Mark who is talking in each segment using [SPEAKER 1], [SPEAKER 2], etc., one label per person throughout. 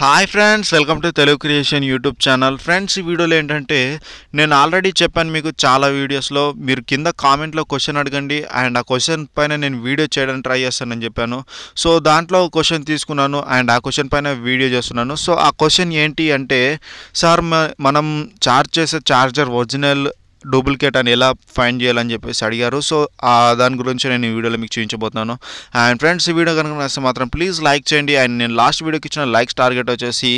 [SPEAKER 1] Hi friends, welcome to Telugu creation YouTube channel. Friends, ఈ వీడియోలో ఏంటంటే నేను ఆల్రెడీ చెప్పాను మీకు చాలా వీడియోస్లో, మీరు కింద కామెంట్లో క్వశ్చన్ అడగండి అండ్ ఆ క్వశ్చన్ పైన నేను వీడియో చేయడానికి ట్రై చేస్తానని చెప్పాను. సో దాంట్లో క్వశ్చన్ తీసుకున్నాను అండ్ ఆ క్వశ్చన్ పైన వీడియో చేస్తున్నాను. సో ఆ క్వశ్చన్ ఏంటి అంటే, సార్ మనం ఛార్జ్ చేసే ఛార్జర్ ఒరిజినల్ డూప్లికేట్ అని ఎలా ఫైండ్ చేయాలని చెప్పేసి అడిగారు. సో దాని గురించి నేను ఈ వీడియోలో మీకు చూపించబోతున్నాను. అండ్ ఫ్రెండ్స్, ఈ వీడియో కనుక నచ్చితే మాత్రం ప్లీజ్ లైక్ చేయండి. అండ్ నేను లాస్ట్ వీడియోకి ఇచ్చిన లైక్స్ టార్గెట్ వచ్చేసి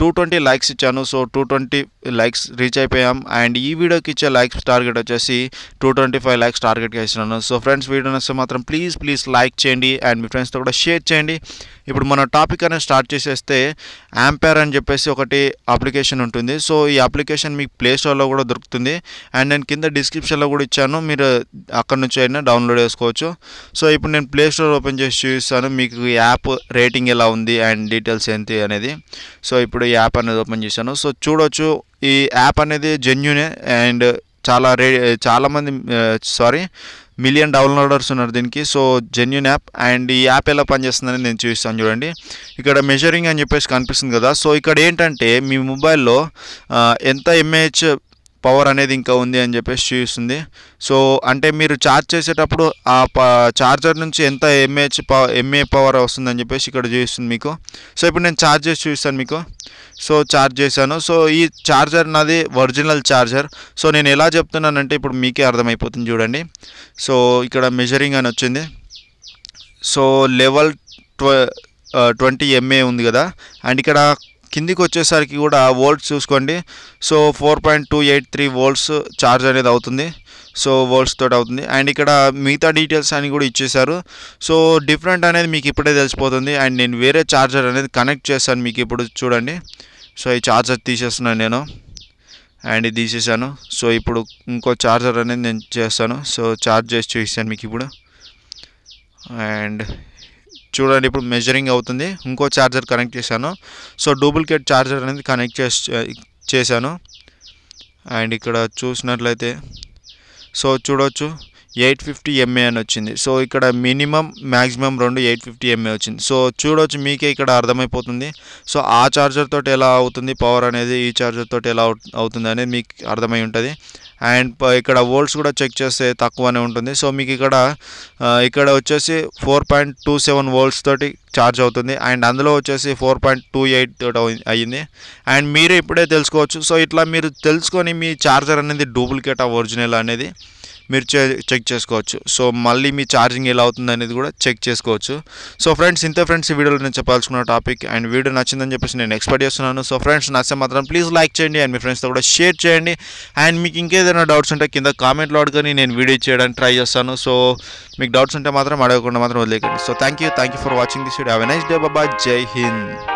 [SPEAKER 1] 220 లైక్స్ ఇచ్చాను. సో 220 లైక్స్ రీచ్ అయిపోయాం. అండ్ ఈ వీడియోకి ఇచ్చే లైక్స్ టార్గెట్ వచ్చేసి 225 లైక్స్ టార్గెట్గా ఇస్తున్నాను. సో ఫ్రెండ్స్, వీడియో నచ్చితే మాత్రం ప్లీజ్ లైక్ చేయండి అండ్ మీ ఫ్రెండ్స్తో కూడా షేర్ చేయండి. ఇప్పుడు మన టాపిక్ అనేది స్టార్ట్ చేసేస్తే, యాంపేర్ అని చెప్పేసి ఒకటి అప్లికేషన్ ఉంటుంది. సో ఈ అప్లికేషన్ మీకు ప్లే స్టోర్లో కూడా దొరుకుతుంది అండ్ నేను కింద డిస్క్రిప్షన్లో కూడా ఇచ్చాను, మీరు అక్కడ నుంచి అయినా డౌన్లోడ్ చేసుకోవచ్చు. సో ఇప్పుడు నేను ప్లే స్టోర్ ఓపెన్ చేసి చూపిస్తాను మీకు ఈ యాప్ రేటింగ్ ఎలా ఉంది అండ్ డీటెయిల్స్ ఏంటి అనేది. సో ఇప్పుడు ఈ యాప్ అనేది ఓపెన్ చేశాను. సో చూడొచ్చు, ఈ యాప్ అనేది జెన్యూనే అండ్ చాలామంది మిలియన్ డౌన్లోడర్స్ ఉన్నారు దీనికి. So genuine app. అండ్ ఈ యాప్ ఎలా పనిచేస్తుందని నేను చూపిస్తాను. చూడండి, ఇక్కడ మెజరింగ్ అని చెప్పేసి కనిపిస్తుంది కదా. సో ఇక్కడ ఏంటంటే మీ మొబైల్లో ఎంత ఎంఏహెచ్ పవర్ అనేది ఇంకా ఉంది అని చెప్పేసి చూపిస్తుంది. సో అంటే మీరు ఛార్జ్ చేసేటప్పుడు ఆ ఛార్జర్ నుంచి ఎంత ఎంఏ పవర్ వస్తుందని చెప్పేసి ఇక్కడ చూపిస్తుంది మీకు. సో ఇప్పుడు నేను ఛార్జ్ చేసి చూపిస్తాను మీకు. సో ఛార్జ్ చేశాను. సో ఈ ఛార్జర్ నాది ఒరిజినల్ ఛార్జర్. సో నేను ఎలా చెప్తున్నానంటే ఇప్పుడు మీకే అర్థమైపోతుంది చూడండి. సో ఇక్కడ మెజరింగ్ అని వచ్చింది. సో లెవెల్ 20 MA ఉంది కదా. అండ్ ఇక్కడ కిందికి వచ్చేసరికి కూడా వోల్ట్స్ చూసుకోండి. సో 4.283 వోల్ట్స్ ఛార్జ్ అనేది అవుతుంది. సో వోల్ట్స్ తోటి అవుతుంది. అండ్ ఇక్కడ మిగతా డీటెయిల్స్ అని కూడా ఇచ్చేశారు. సో డిఫరెంట్ అనేది మీకు ఇప్పుడే తెలిసిపోతుంది. అండ్ నేను వేరే ఛార్జర్ అనేది కనెక్ట్ చేస్తాను మీకు ఇప్పుడు చూడండి. సో ఈ ఛార్జర్ తీసేస్తున్నాను నేను అండ్ ఇది తీసేసాను. సో ఇప్పుడు ఇంకో ఛార్జర్ అనేది నేను చేస్తాను. సో ఛార్జ్ చేసి చూపిస్తాను మీకు ఇప్పుడు. అండ్ చూడండి, ఇప్పుడు మెజరింగ్ అవుతుంది. ఇంకో ఛార్జర్ కనెక్ట్ చేశాను. సో డూప్లికేట్ ఛార్జర్ అనేది కనెక్ట్ చేశాను. అండ్ ఇక్కడ చూసినట్లయితే సో చూడవచ్చు 850 MA అని వచ్చింది. సో ఇక్కడ మ్యాక్సిమం 850 MA వచ్చింది. సో చూడవచ్చు, మీకే ఇక్కడ అర్థమైపోతుంది. సో ఆ ఛార్జర్ తోటి ఎలా అవుతుంది పవర్ అనేది, ఈ ఛార్జర్ తోటి ఎలా అవుతుంది అనేది మీకు అర్థమై ఉంటుంది. అండ్ ఇక్కడ వోల్ట్స్ కూడా చెక్ చేస్తే తక్కువనే ఉంటుంది. సో మీకు ఇక్కడ వచ్చేసి 4.27 వోల్ట్స్ తోటి ఛార్జ్ అవుతుంది. అండ్ అందులో వచ్చేసి 4.28 తోటి అయ్యింది. అండ్ మీరు ఇప్పుడే తెలుసుకోవచ్చు. సో ఇట్లా మీరు తెలుసుకొని మీ ఛార్జర్ అనేది డూప్లికేట్ ఒరిజినల్ అనేది మీరు చెక్ చేసుకోవచ్చు. సో మళ్ళీ మీ ఛార్జింగ్ ఎలా అవుతుంది అనేది కూడా చెక్ చేసుకోవచ్చు. సో ఫ్రెండ్స్, ఇంతే ఫ్రెండ్స్ ఈ వీడియోలో నేను చెప్పాల్సుకున్న టాపిక్. అండ్ వీడియో నచ్చిందని చెప్పేసి నేను ఎక్స్పెక్ట్ చేస్తున్నాను. సో ఫ్రెండ్స్, నచ్చితే మాత్రం ప్లీజ్ లైక్ చేయండి అండ్ మీ ఫ్రెండ్స్తో కూడా షేర్ చేయండి. అండ్ మీకు ఇంకేదైనా డౌట్స్ ఉంటే కింద కామెంట్లో అడుగుని నేను వీడియో చేయడానికి ట్రై చేస్తాను. సో మీకు డౌట్స్ ఉంటే మాత్రం అడగకుండా మాత్రం వదిలేకండి. So thank you for watching this video. Have a nice day. Bye. జై హింద్.